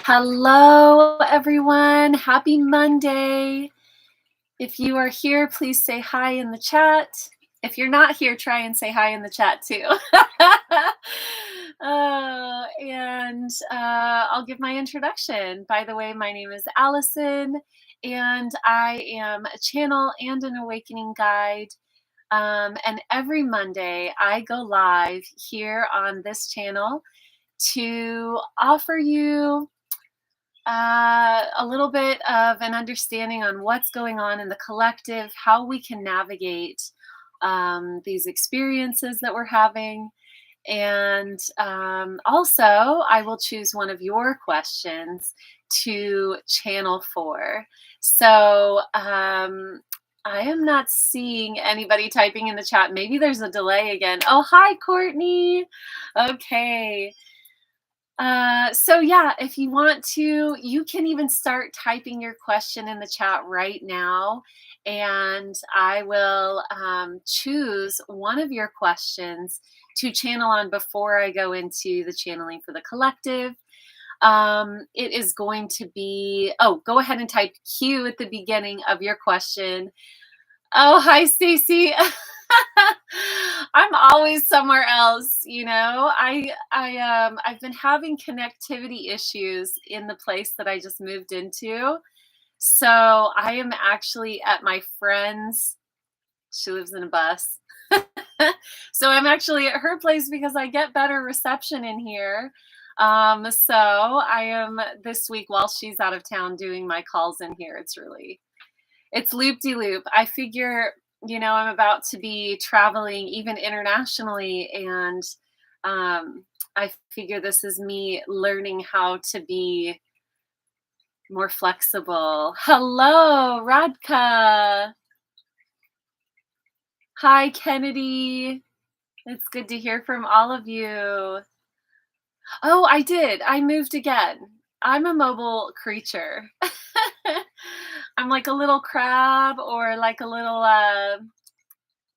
Hello, everyone. Happy Monday. If you are here, please say hi in the chat. If you're not here, try and say hi in the chat too. I'll give my introduction. By the way, my name is Allison, and I am a channel and an awakening guide. And every Monday, I go live here on this channel to offer you a little bit of an understanding on what's going on in the collective, how we can navigate these experiences that we're having. And also, I will choose one of your questions to channel for. So I am not seeing anybody typing in the chat. Maybe there's a delay again. Oh, hi, Courtney. Okay. So yeah, if you want to, you can even start typing your question in the chat right now, and I will choose one of your questions to channel on before I go into the channeling for the collective. It is going to be, go ahead and type Q at the beginning of your question. Oh, hi, Stacy. I'm always somewhere else, you know. I've been having connectivity issues in the place that I just moved into. So I am actually at my friend's. She lives in a bus. So I'm actually at her place because I get better reception in here. So I am this week while she's out of town doing my calls in here. It's loop-de-loop. I figure, I'm about to be traveling even internationally, and I figure this is me learning how to be more flexible. Hello, Radka. Hi, Kennedy. It's good to hear from all of you. Oh, I did. I moved again. I'm a mobile creature. I'm like a little crab or like a little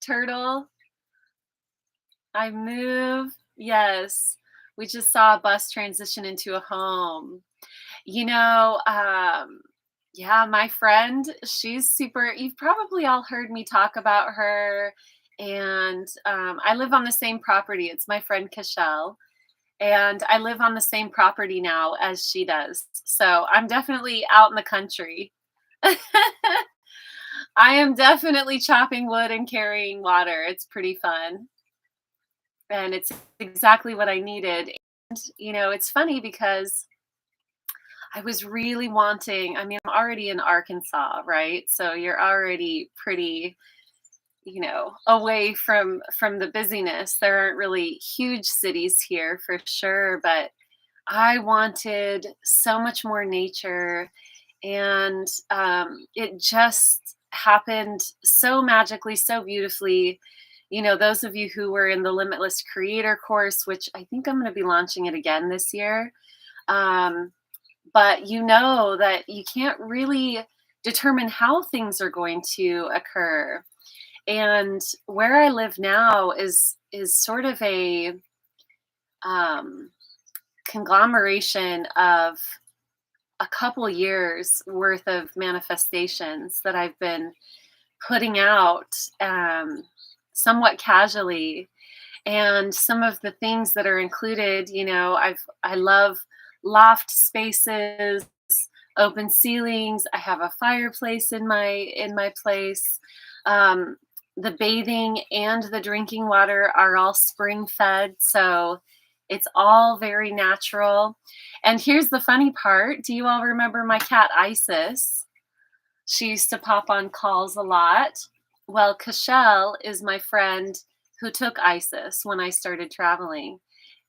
turtle. I move. Yes. We just saw a bus transition into a home. Yeah, my friend, she's super. You've probably all heard me talk about her. And I live on the same property. It's my friend Cashel. And I live on the same property now as she does. So I'm definitely out in the country. I am definitely chopping wood and carrying water. It's pretty fun. And it's exactly what I needed. And, it's funny because I was really wanting, I'm already in Arkansas, right? So you're already pretty, away from the busyness. There aren't really huge cities here for sure, but I wanted so much more nature, and it just happened so magically, so beautifully. Those of you who were in the Limitless Creator course, which I think I'm going to be launching it again this year, but that you can't really determine how things are going to occur. And where I live now is sort of a conglomeration of a couple years worth of manifestations that I've been putting out somewhat casually. And some of the things that are included, I love loft spaces, open ceilings. I have a fireplace in my place. The bathing and the drinking water are all spring fed, so it's all very natural. And here's the funny part. Do you all remember my cat Isis? She used to pop on calls a lot. Well, Cashel is my friend who took Isis when I started traveling.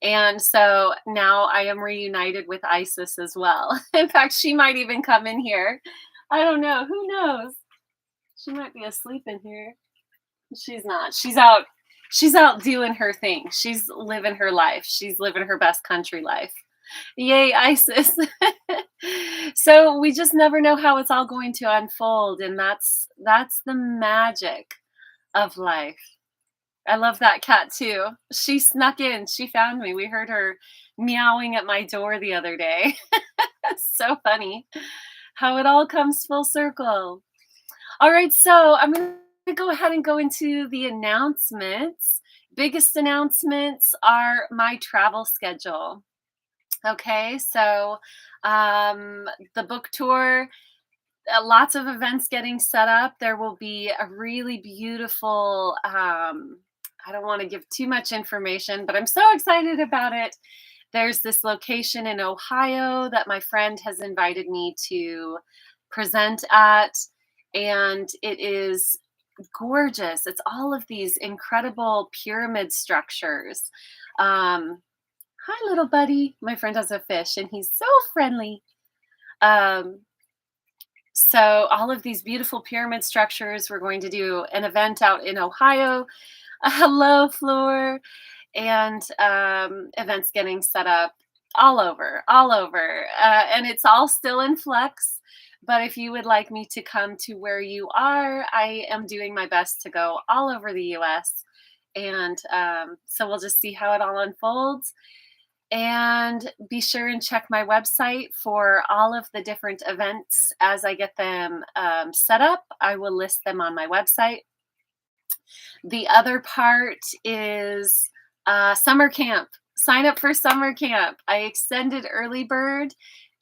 And so now I am reunited with Isis as well. In fact, she might even come in here. I don't know. Who knows? She might be asleep in here. She's not. She's out doing her thing. She's living her life. She's living her best country life. Yay, Isis. So we just never know how it's all going to unfold. And that's the magic of life. I love that cat too. She snuck in. She found me. We heard her meowing at my door the other day. So funny how it all comes full circle. All right, so I'm going to go ahead and go into the announcements. Biggest announcements are my travel schedule. Okay, so um, the book tour, lots of events getting set up. There will be a really beautiful, I don't want to give too much information, but I'm so excited about it. There's this location in Ohio that my friend has invited me to present at, and it is gorgeous. It's all of these incredible pyramid structures. Um, Hi, little buddy. My friend has a fish, and he's so friendly. Um, so, all of these beautiful pyramid structures. We're going to do an event out in Ohio. Hello, Floor. And events getting set up all over, all over. And it's all still in flux. But if you would like me to come to where you are, I am doing my best to go all over the US. And so we'll just see how it all unfolds. And be sure and check my website for all of the different events as I get them set up. I will list them on my website. The other part is summer camp. Sign up for summer camp. I extended early bird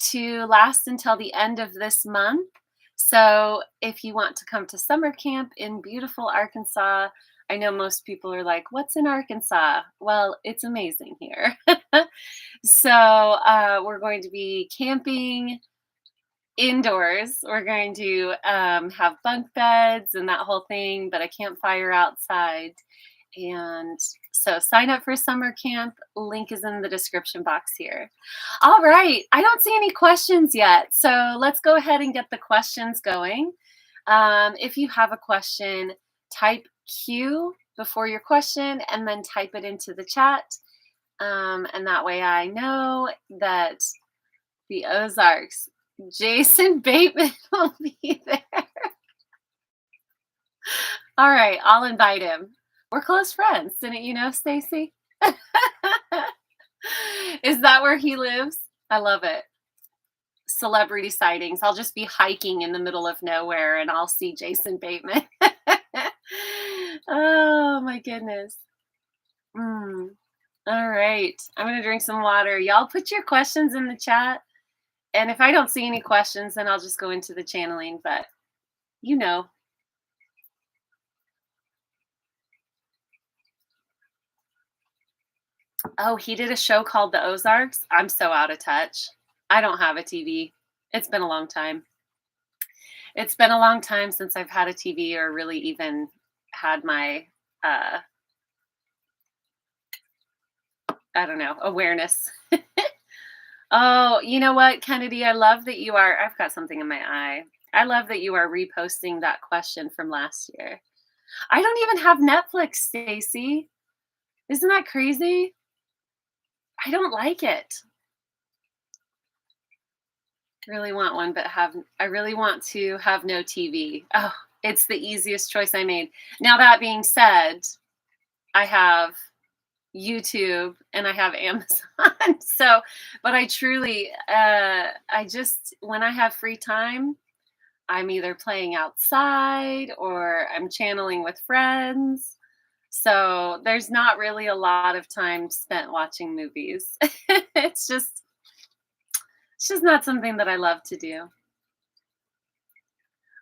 to last until the end of this month. So if you want to come to summer camp in beautiful Arkansas, I know most people are like, what's in Arkansas? Well, it's amazing here. So we're going to be camping indoors. We're going to have bunk beds and that whole thing, but a campfire outside. And so sign up for summer camp. Link is in the description box here. All right. I don't see any questions yet. So let's go ahead and get the questions going. If you have a question, type Q before your question and then type it into the chat. And that way I know that the Ozarks, Jason Bateman will be there. All right, I'll invite him. We're close friends, didn't you know, Stacy? Is that where he lives? I love it. Celebrity sightings. I'll just be hiking in the middle of nowhere and I'll see Jason Bateman. Oh my goodness. All right. I'm going to drink some water. Y'all put your questions in the chat. And if I don't see any questions, then I'll just go into the channeling. But you know. Oh, he did a show called The Ozarks. I'm so out of touch. I don't have a TV. It's been a long time. It's been a long time since I've had a TV or really even had my, I don't know, awareness. Oh, you know what, Kennedy? I love that you are. I've got something in my eye. I love that you are reposting that question from last year. I don't even have Netflix, Stacy. Isn't that crazy? I don't like it. Really want one, but I really want to have no TV. Oh, it's the easiest choice I made. Now that being said, I have YouTube and I have Amazon. So, but I truly, I just, when I have free time, I'm either playing outside or I'm channeling with friends. So there's not really a lot of time spent watching movies. It's just not something that I love to do.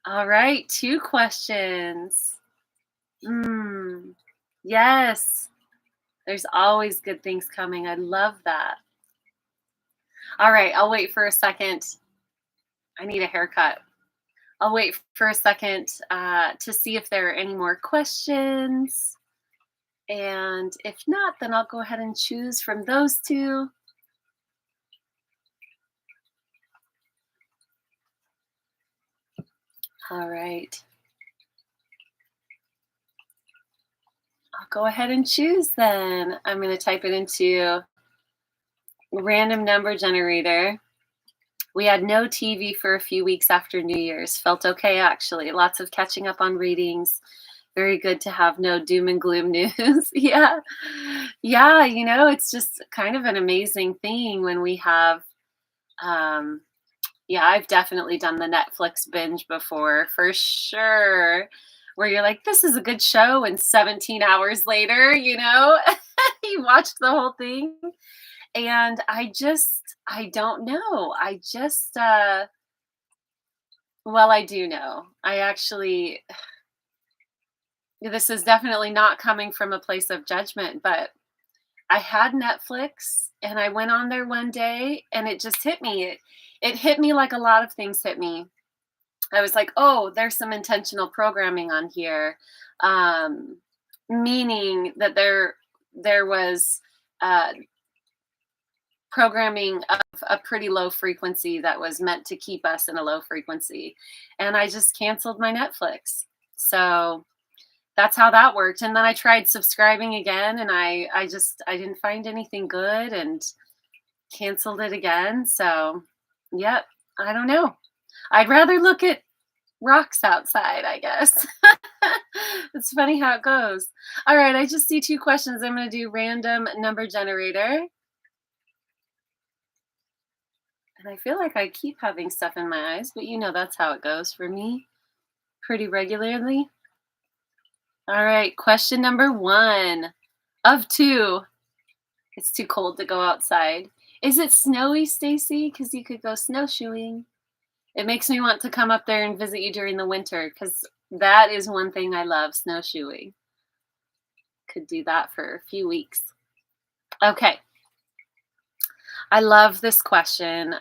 All right, 2 questions. Yes. There's always good things coming. I love that. All right, I'll wait for a second. I need a haircut. I'll wait for a second to see if there are any more questions. And if not, then I'll go ahead and choose from those 2. All right. I'll go ahead and choose then. I'm going to type it into random number generator. We had no TV for a few weeks after New Year's. Felt okay, actually. Lots of catching up on readings. Very good to have no doom and gloom news. Yeah. Yeah, it's just kind of an amazing thing when we have Yeah, I've definitely done the Netflix binge before, for sure, where you're like, "This is a good show," and 17 hours later, you watched the whole thing, and I don't know. Well, I do know. I actually this is definitely not coming from a place of judgment, but I had Netflix and I went on there one day and it just hit me. It hit me like a lot of things hit me. I was like, "Oh, there's some intentional programming on here." Um, Meaning that there was uh, programming of a pretty low frequency that was meant to keep us in a low frequency. And I just canceled my Netflix. So that's how that worked. And then I tried subscribing again and I didn't find anything good and canceled it again. So, yep, I don't know. I'd rather look at rocks outside, I guess. It's funny how it goes. All right, I just see two questions. I'm going to do random number generator. And I feel like I keep having stuff in my eyes, but that's how it goes for me pretty regularly. All right, question number one of two. It's too cold to go outside. Is it snowy, Stacy? Because you could go snowshoeing. It makes me want to come up there and visit you during the winter because that is one thing I love, snowshoeing. Could do that for a few weeks. Okay. I love this question.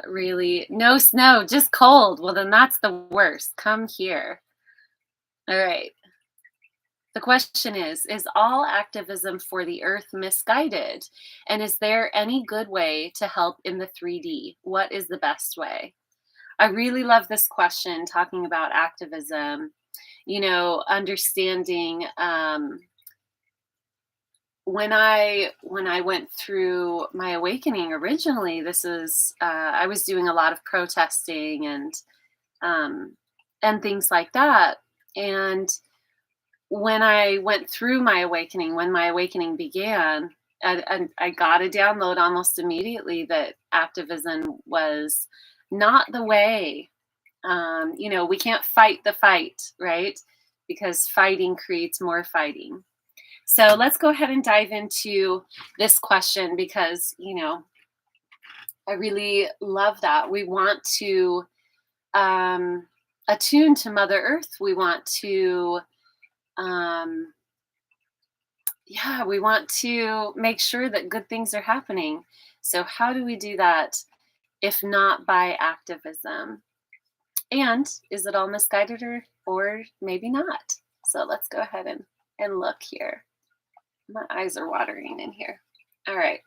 Really, no snow, just cold. Well, then that's the worst. Come here. All right. The question is all activism for the earth misguided? And is there any good way to help in the 3D? What is the best way? I really love this question talking about activism, understanding when I went through my awakening originally, this is I was doing a lot of protesting um, and things like that. And when I went through my awakening, when my awakening began, and I got a download almost immediately that activism was not the way. We can't fight the fight, right? Because fighting creates more fighting. So let's go ahead and dive into this question because, I really love that. We want to um, attune to Mother Earth. We want to, um, yeah, we want to make sure that good things are happening. So, how do we do that if not by activism? And is it all misguided or maybe not? So, let's go ahead and look here. My eyes are watering in here. All right.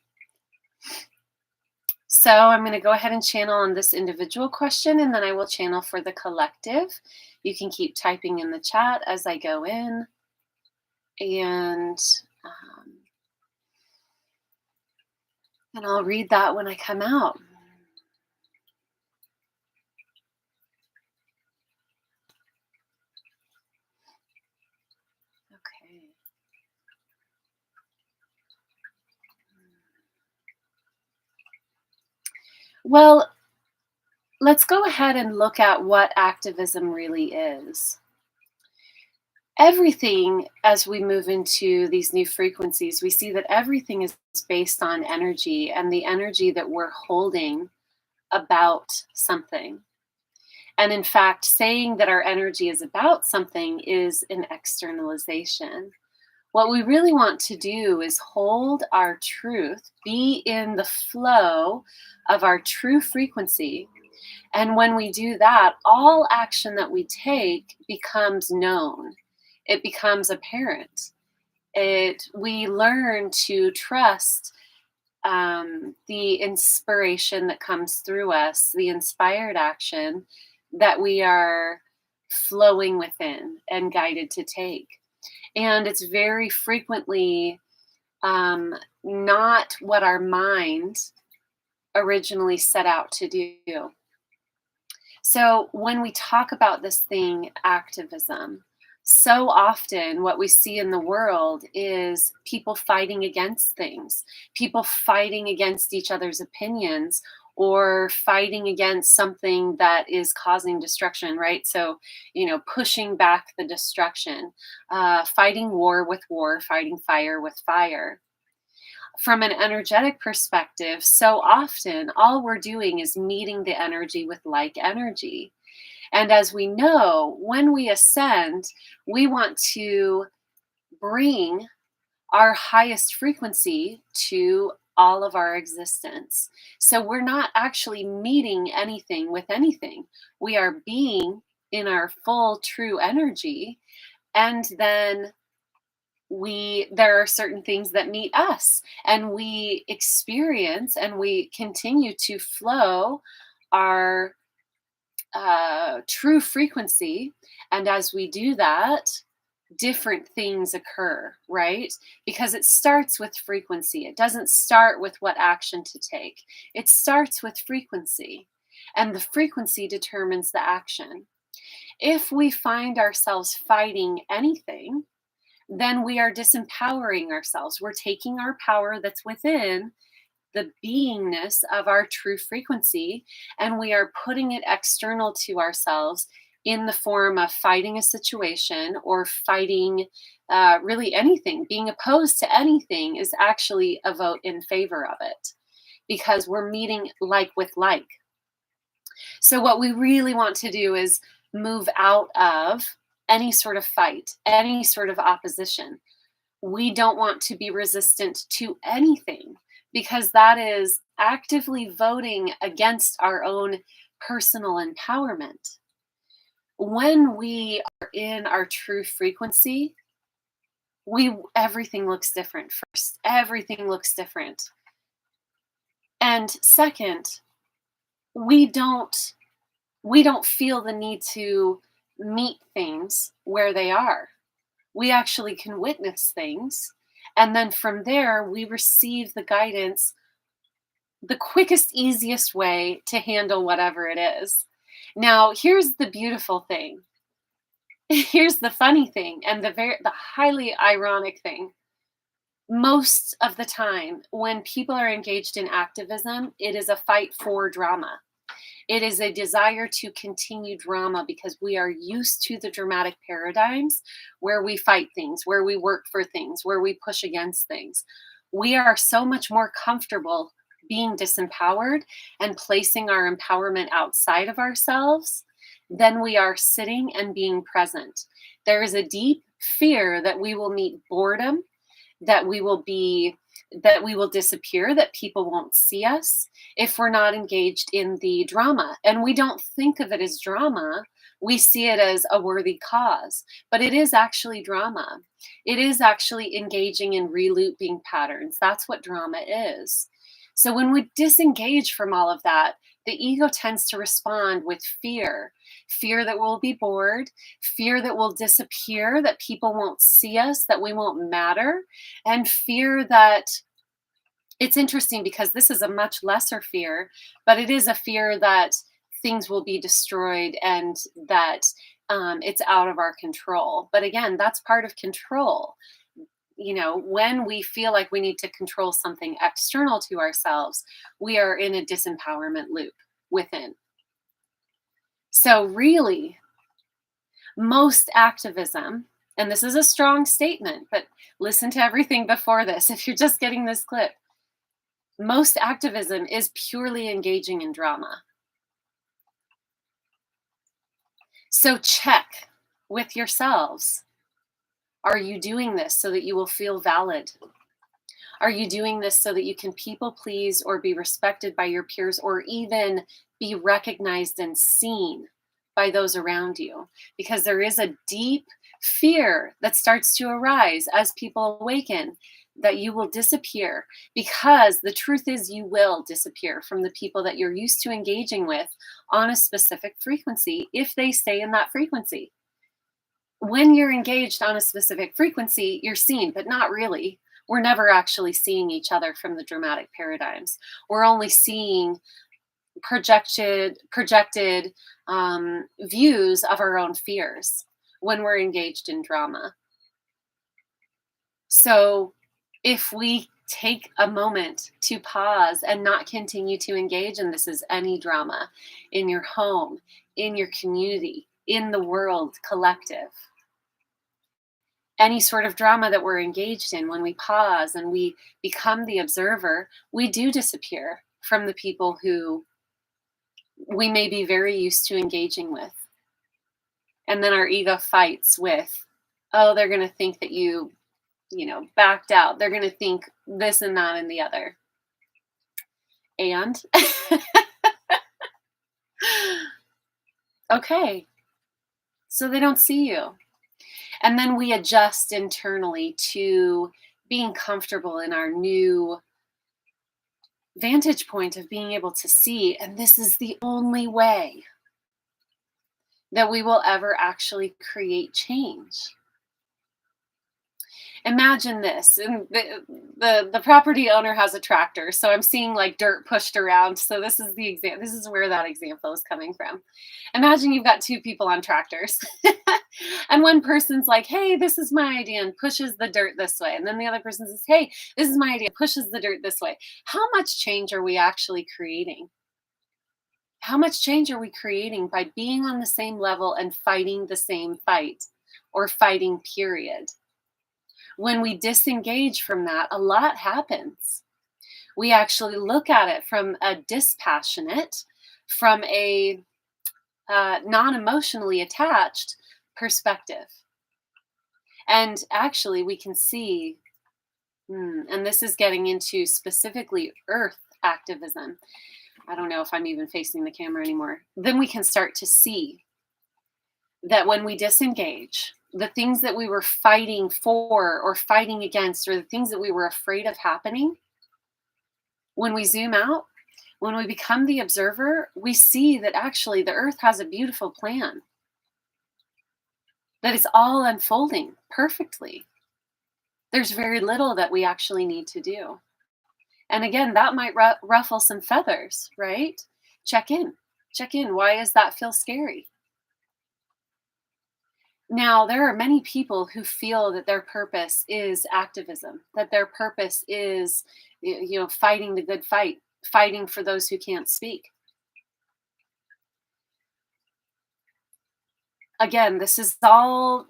So I'm going to go ahead and channel on this individual question, and then I will channel for the collective. You can keep typing in the chat as I go in. And and I'll read that when I come out. Okay. Well, let's go ahead and look at what activism really is. Everything, as we move into these new frequencies, we see that everything is based on energy and the energy that we're holding about something. And in fact, saying that our energy is about something is an externalization. What we really want to do is hold our truth, be in the flow of our true frequency. And when we do that, all action that we take becomes known, it becomes apparent. We learn to trust the inspiration that comes through us, the inspired action that we are flowing within and guided to take. And it's very frequently not what our mind originally set out to do. So when we talk about this thing, activism, so often what we see in the world is people fighting against things, people fighting against each other's opinions, or fighting against something that is causing destruction, right? So, pushing back the destruction, fighting war with war, fighting fire with fire. From an energetic perspective, so often all we're doing is meeting the energy with like energy. And as we know, when we ascend, we want to bring our highest frequency to all of our existence. So we're not actually meeting anything with anything. We are being in our full true energy. And then there are certain things that meet us, and we experience and we continue to flow our true frequency. And as we do that, different things occur, right? Because it starts with frequency. It doesn't start with what action to take. It starts with frequency, and the frequency determines the action. If we find ourselves fighting anything, then we are disempowering ourselves. We're taking our power that's within the beingness of our true frequency, and we are putting it external to ourselves in the form of fighting a situation or fighting really anything. Being opposed to anything is actually a vote in favor of it, because we're meeting like with like. So what we really want to do is move out of any sort of fight, any sort of opposition. We don't want to be resistant to anything, because that is actively voting against our own personal empowerment. When we are in our true frequency, everything looks different. First, everything looks different. And second, we don't feel the need to meet things where they are. We actually can witness things, and then from there we receive the guidance, the quickest, easiest way to handle whatever it is. Now, here's the beautiful thing. Here's the funny thing, and the highly ironic thing. Most of the time, when people are engaged in activism, it is a fight for drama. It is a desire to continue drama, because we are used to the dramatic paradigms where we fight things, where we work for things, where we push against things. We are so much more comfortable being disempowered and placing our empowerment outside of ourselves than we are sitting and being present. There is a deep fear that we will meet boredom, that we will disappear, that people won't see us if we're not engaged in the drama. And we don't think of it as drama. We see it as a worthy cause, but it is actually drama. It is actually engaging in relooping patterns. That's what drama is. So when we disengage from all of that, the ego tends to respond with fear that we'll be bored, fear that we'll disappear, that people won't see us, that we won't matter, and fear that it's interesting, because this is a much lesser fear, but it is a fear that things will be destroyed and that it's out of our control. But again, that's part of control. When we feel like we need to control something external to ourselves, we are in a disempowerment loop within. So really, most activism, and this is a strong statement, but listen to everything before this if you're just getting this clip. Most activism is purely engaging in drama. So check with yourselves. Are you doing this so that you will feel valid? Are you doing this so that you can people please or be respected by your peers, or even be recognized and seen by those around you? Because there is a deep fear that starts to arise as people awaken, that you will disappear, because the truth is you will disappear from the people that you're used to engaging with on a specific frequency if they stay in that frequency. When you're engaged on a specific frequency, you're seen, but not really. We're never actually seeing each other from the dramatic paradigms. We're only seeing projected views of our own fears when we're engaged in drama. So if we take a moment to pause and not continue to engage in this as any drama in your home, in your community, in the world collective. Any sort of drama that we're engaged in, when we pause and we become the observer, we do disappear from the people who we may be very used to engaging with. And then our ego fights with, oh, they're going to think that you backed out. They're going to think this and that and the other. And okay, so they don't see you. And then we adjust internally to being comfortable in our new vantage point of being able to see. And this is the only way that we will ever actually create change. Imagine this, and the property owner has a tractor, so I'm seeing like dirt pushed around. So this is the example. This is where that example is coming from. Imagine you've got two people on tractors, and one person's like, "Hey, this is my idea," and pushes the dirt this way, and then the other person says, "Hey, this is my idea," pushes the dirt this way. How much change are we actually creating? How much change are we creating by being on the same level and fighting the same fight, or fighting, period? When we disengage from that, a lot happens. We actually look at it from a dispassionate, from a non-emotionally attached perspective. And actually we can see, and this is getting into specifically earth activism. I don't know if I'm even facing the camera anymore. Then we can start to see that when we disengage, the things that we were fighting for or fighting against, or the things that we were afraid of happening, when we zoom out, when we become the observer, we see that actually the earth has a beautiful plan, that it's all unfolding perfectly. There's very little that we actually need to do. And again, that might ruffle some feathers, right? Check in. Why does that feel scary? Now, there are many people who feel that their purpose is activism, that their purpose is, fighting the good fight, fighting for those who can't speak. Again, this is all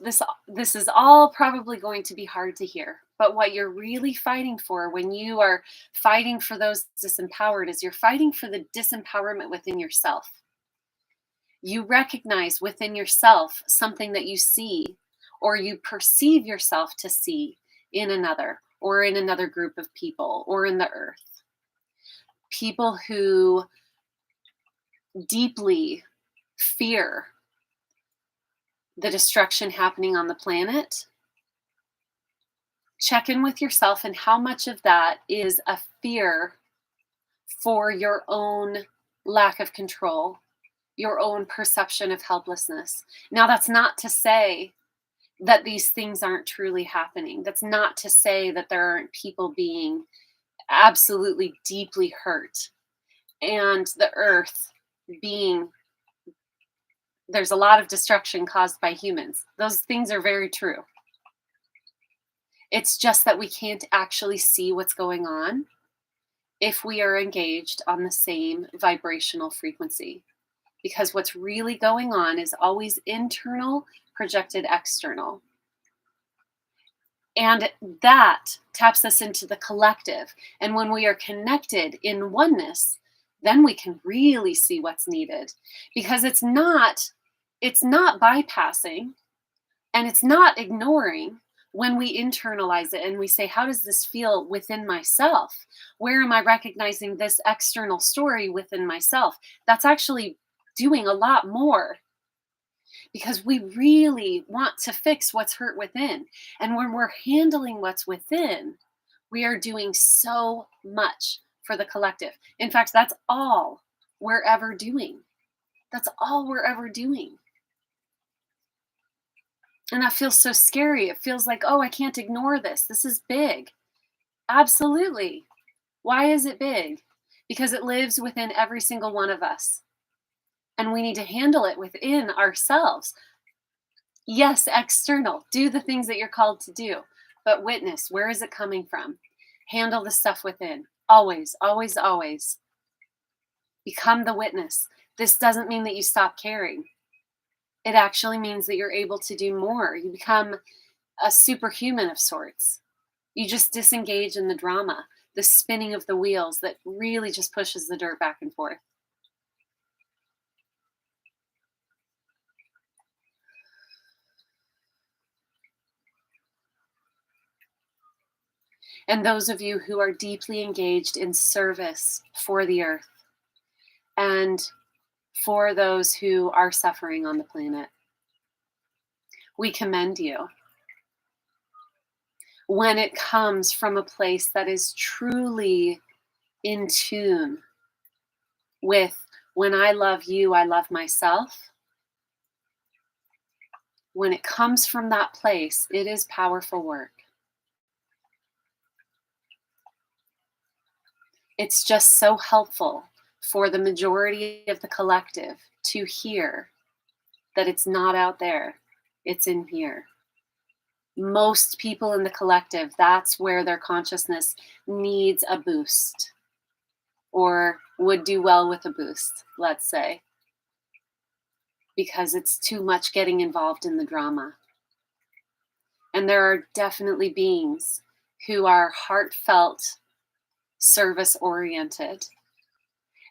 probably going to be hard to hear. But what you're really fighting for when you are fighting for those disempowered is you're fighting for the disempowerment within yourself. You recognize within yourself something that you see or you perceive yourself to see in another, or in another group of people, or in the earth. People who deeply fear the destruction happening on the planet. Check in with yourself and how much of that is a fear for your own lack of control, your own perception of helplessness. Now, that's not to say that these things aren't truly happening. That's not to say that there aren't people being absolutely deeply hurt, and the earth being, there's a lot of destruction caused by humans. Those things are very true. It's just that we can't actually see what's going on if we are engaged on the same vibrational frequency. Because what's really going on is always internal, projected external. And that taps us into the collective. And when we are connected in oneness, then we can really see what's needed. Because it's not bypassing and it's not ignoring when we internalize it and we say, how does this feel within myself? Where am I recognizing this external story within myself? That's actually doing a lot more, because we really want to fix what's hurt within. And when we're handling what's within, we are doing so much for the collective. In fact, that's all we're ever doing. That's all we're ever doing. And that feels so scary. It feels like, oh, I can't ignore this. This is big. Absolutely. Why is it big? Because it lives within every single one of us. And we need to handle it within ourselves. Yes, external. Do the things that you're called to do. But witness, where is it coming from? Handle the stuff within. Always, always, always. Become the witness. This doesn't mean that you stop caring. It actually means that you're able to do more. You become a superhuman of sorts. You just disengage in the drama, the spinning of the wheels that really just pushes the dirt back and forth. And those of you who are deeply engaged in service for the earth and for those who are suffering on the planet, we commend you. When it comes from a place that is truly in tune with, when I love you, I love myself. When it comes from that place, it is powerful work. It's just so helpful for the majority of the collective to hear that it's not out there, it's in here. Most people in the collective, that's where their consciousness needs a boost, or would do well with a boost, let's say, because it's too much getting involved in the drama. And there are definitely beings who are heartfelt, service-oriented.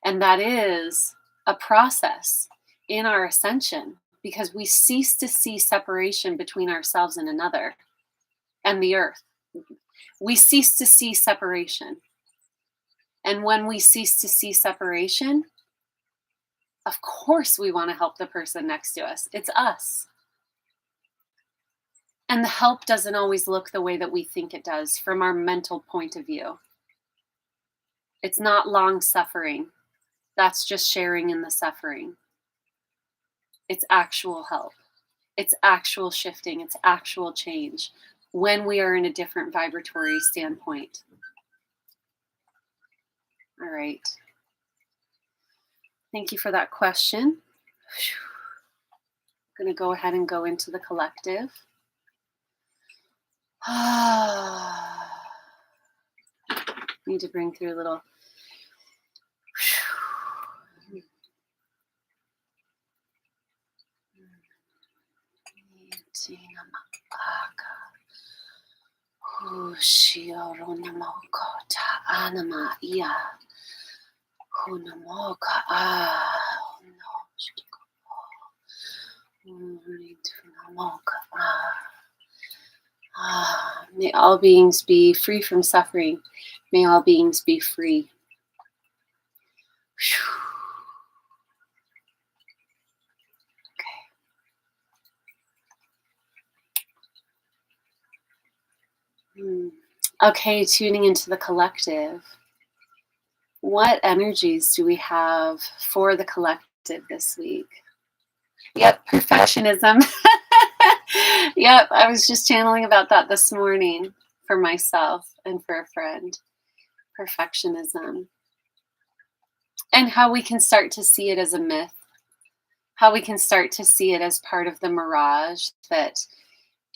And that is a process in our ascension, because we cease to see separation between ourselves and another and the earth. We cease to see separation. And when we cease to see separation, of course we want to help the person next to us. It's us. And the help doesn't always look the way that we think it does from our mental point of view. It's not long suffering. That's just sharing in the suffering. It's actual help. It's actual shifting. It's actual change when we are in a different vibratory standpoint. All right. Thank you for that question. I'm going to go ahead and go into the collective. Need to bring through a little. May all beings be free from suffering. May all beings be free. Okay, tuning into the collective. What energies do we have for the collective this week? Yep, perfectionism. Yep, I was just channeling about that this morning for myself and for a friend. Perfectionism. And how we can start to see it as a myth. How we can start to see it as part of the mirage that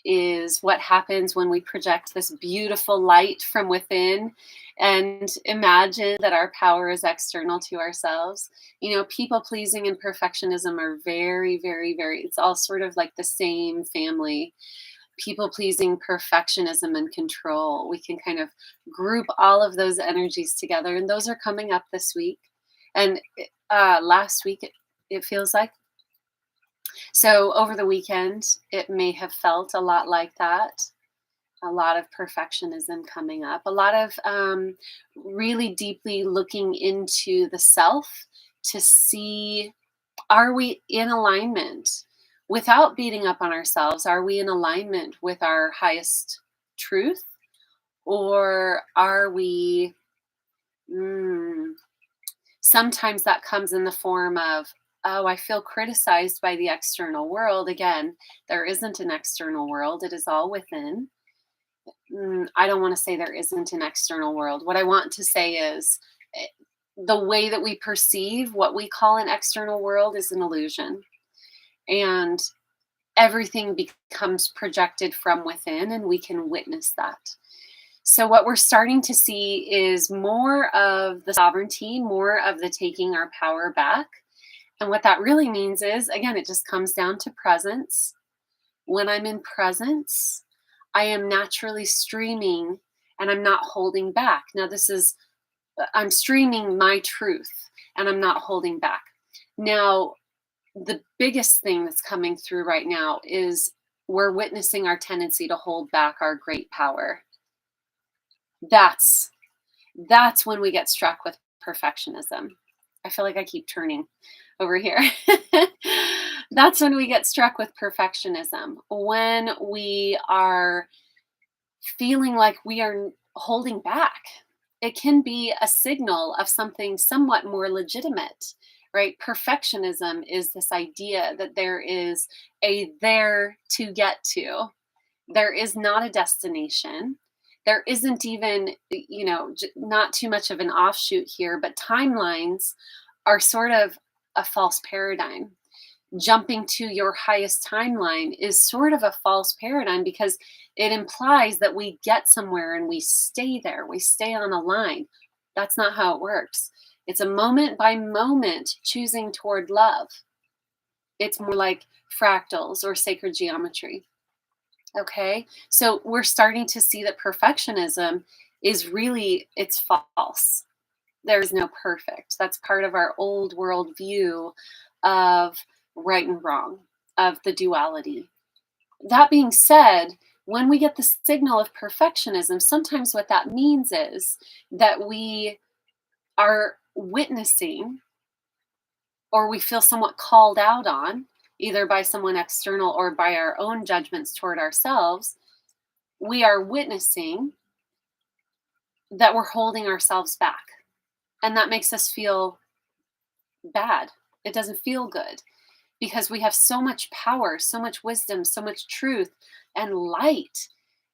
is what happens when we project this beautiful light from within and imagine that our power is external to ourselves. You know, people pleasing and perfectionism are very, very, very, it's all sort of like the same family. People pleasing, perfectionism, and control. We can kind of group all of those energies together, and those are coming up this week. And last week, it feels like. So over the weekend, it may have felt a lot like that. A lot of perfectionism coming up. A lot of really deeply looking into the self to see, are we in alignment? Without beating up on ourselves, are we in alignment with our highest truth? Or are we... sometimes that comes in the form of, oh, I feel criticized by the external world. Again, there isn't an external world. It is all within. I don't want to say there isn't an external world. What I want to say is the way that we perceive what we call an external world is an illusion. And everything becomes projected from within, and we can witness that. So, what we're starting to see is more of the sovereignty, more of the taking our power back. And what that really means is, again, it just comes down to presence. When I'm in presence, I am naturally streaming and I'm not holding back. Now, I'm streaming my truth and I'm not holding back. Now, the biggest thing that's coming through right now is we're witnessing our tendency to hold back our great power. That's when we get struck with perfectionism. I feel like I keep turning over here. That's when we get struck with perfectionism. When we are feeling like we are holding back, it can be a signal of something somewhat more legitimate, right? Perfectionism is this idea that there is a there to get to. There is not a destination. There isn't even, not too much of an offshoot here, but timelines are sort of a false paradigm. Jumping to your highest timeline is sort of a false paradigm because it implies that we get somewhere and we stay there, we stay on a line. That's not how it works. It's a moment by moment choosing toward love. It's more like fractals or sacred geometry. Okay, so we're starting to see that perfectionism it's false. There's no perfect. That's part of our old world view of right and wrong, of the duality. That being said, when we get the signal of perfectionism, sometimes what that means is that we are witnessing or we feel somewhat called out on, either by someone external or by our own judgments toward ourselves. We are witnessing that we're holding ourselves back. And that makes us feel bad. It doesn't feel good because we have so much power, so much wisdom, so much truth and light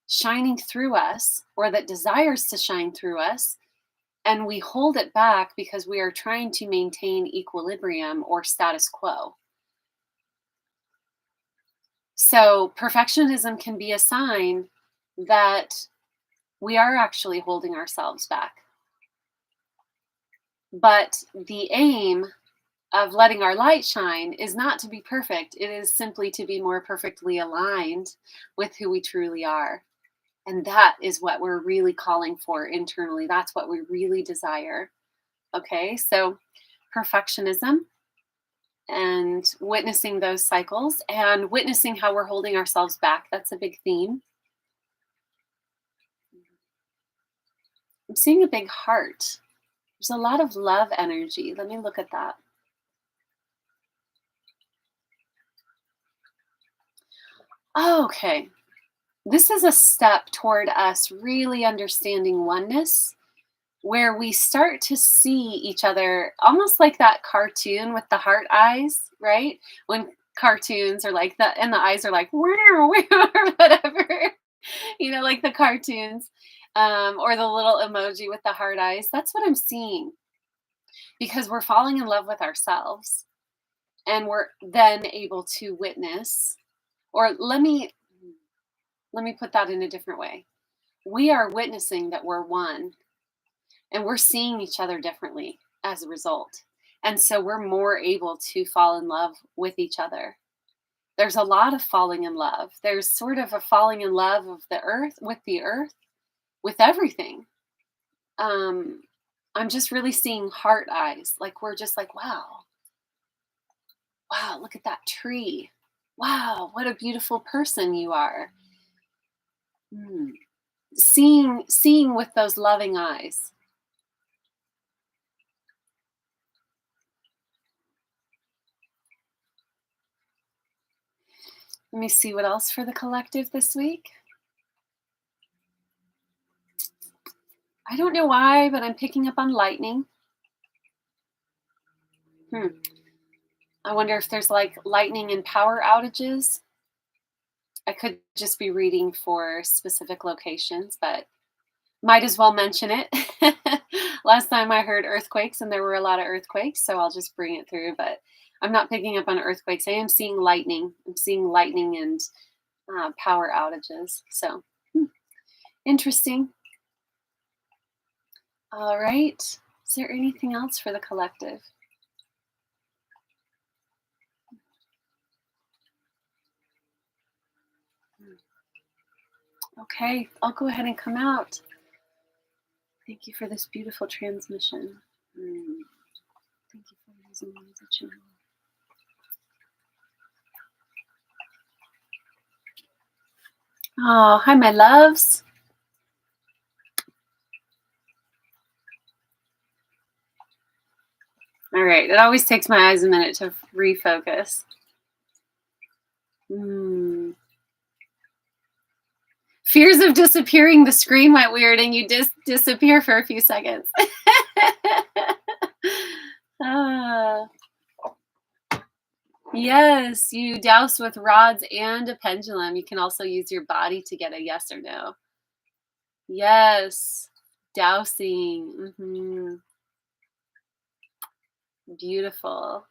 shining through us, or that desires to shine through us. And we hold it back because we are trying to maintain equilibrium or status quo. So perfectionism can be a sign that we are actually holding ourselves back. But the aim of letting our light shine is not to be perfect. It is simply to be more perfectly aligned with who we truly are. And that is what we're really calling for internally. That's what we really desire. Okay, so perfectionism and witnessing those cycles and witnessing how we're holding ourselves back. That's a big theme. I'm seeing a big heart. There's a lot of love energy. Let me look at that. Oh, okay. This is a step toward us really understanding oneness, where we start to see each other almost like that cartoon with the heart eyes, right? When cartoons are like that, and the eyes are like, wow, or whatever, like the cartoons, or the little emoji with the heart eyes. That's what I'm seeing because we're falling in love with ourselves and we're then able to witness, or let me put that in a different way. We are witnessing that we're one and we're seeing each other differently as a result. And so we're more able to fall in love with each other. There's a lot of falling in love. There's sort of a falling in love of the earth, with everything. I'm just really seeing heart eyes. Like we're just like, wow, look at that tree. Wow, what a beautiful person you are. Seeing with those loving eyes. Let me see what else for the collective this week. I don't know why, but I'm picking up on lightning. I wonder if there's like lightning and power outages. I could just be reading for specific locations, but might as well mention it. Last time I heard earthquakes and there were a lot of earthquakes, so I'll just bring it through, but I'm not picking up on earthquakes. I am seeing lightning. I'm seeing lightning and power outages. So interesting. All right. Is there anything else for the collective? Okay, I'll go ahead and come out. Thank you for this beautiful transmission. Mm, Thank you for using me as a channel. Oh, hi, my loves. All right, it always takes my eyes a minute to refocus. Fears of disappearing, the screen went weird and you disappear for a few seconds. Ah, yes, you douse with rods and a pendulum. You can also use your body to get a yes or no. Yes, dousing. Beautiful.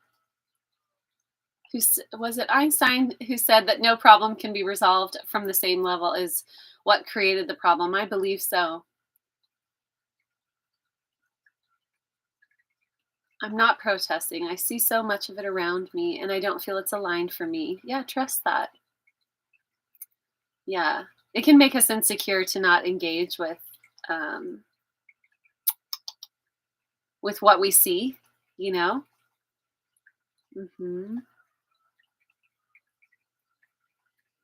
Was it Einstein who said that no problem can be resolved from the same level as what created the problem? I believe so. I'm not protesting. I see so much of it around me and I don't feel it's aligned for me. Yeah, trust that. Yeah. It can make us insecure to not engage um with what we see, you know? Mhm.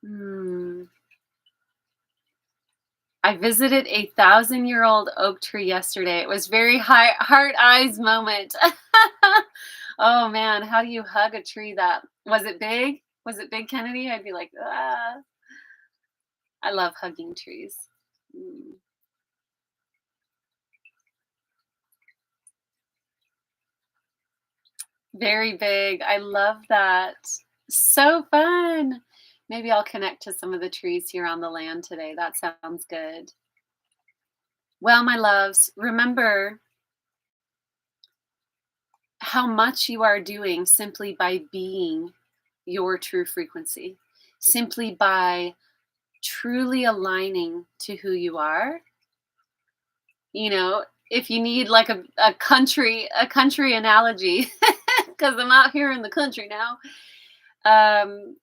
Mm. I visited a 1,000-year-old oak tree yesterday. It was very high heart eyes moment. Oh man, how do you hug a tree that was it big? Was it big, Kennedy? I'd be like, ah. I love hugging trees. Mm. Very big. I love that. So fun. Maybe I'll connect to some of the trees here on the land today. That sounds good. Well, my loves, remember how much you are doing simply by being your true frequency, simply by truly aligning to who you are. You know, if you need like a country analogy, because I'm out here in the country now. Um,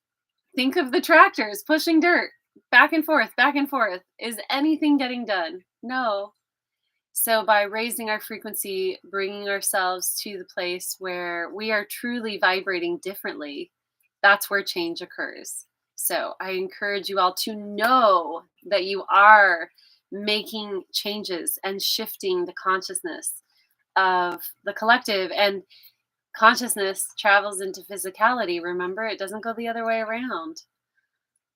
think of the tractors pushing dirt back and forth, back and forth. Is anything getting done? No. So, by raising our frequency, bringing ourselves to the place where we are truly vibrating differently, that's where change occurs. So, I encourage you all to know that you are making changes and shifting the consciousness of the collective. And consciousness travels into physicality. Remember, it doesn't go the other way around.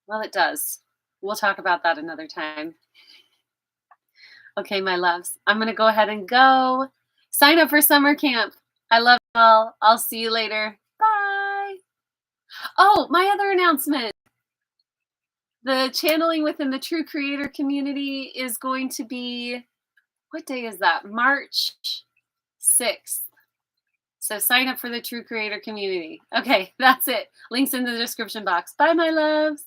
Well, it does. We'll talk about that another time. Okay, my loves, I'm going to go ahead and go sign up for summer camp. I love you all. I'll see you later. Bye. Oh, my other announcement. The channeling within the True Creator community is going to be, what day is that? March 6th. So sign up for the True Creator community. Okay, that's it. Links in the description box. Bye, my loves.